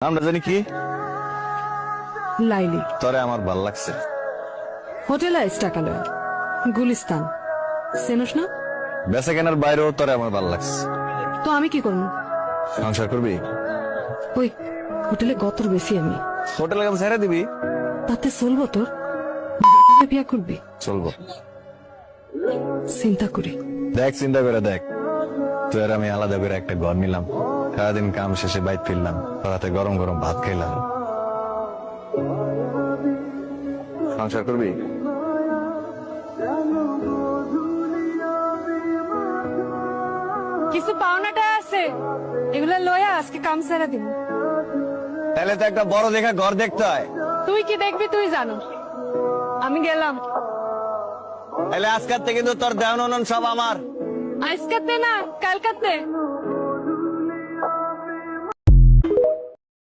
আমরা জানি কি লাইলি তরে আমার ভাল লাগছে। হোটেল টাকালয় গুলিস্তান চেনস না? বেচা কেনার বাইরেও তরে আমার ভাল লাগছে। তো আমি কি করবো? সংসার করবি? ওই হোটেলে গতর বেশি আমি। হোটেলের কাছে ছেড়ে দিবি? তাতে চলবো তোর? বিয়া করবি? চলবো। চিন্তা করি দেখ, চিন্তা করে দেখ, তুই আর আমি আলাদা করে একটা ঘর নিলাম, সারাদিন কাম শেষে বাইক ফিরলাম, রাতে গরম গরম ভাত খাইলাম। সংসার করবি? কিছু পাওনাটা আছে, এগুলা লয়া আজকে কাম সেরা দিব। তাহলে তো একটা বড় দেখা ঘর দেখতে হয়। তুই কি দেখবি তুই জানো, আমি গেলাম। তাহলে আজকের থেকে কিন্তু তোর দেওয়ান সব আমার। আজকাতে না কালকাতে।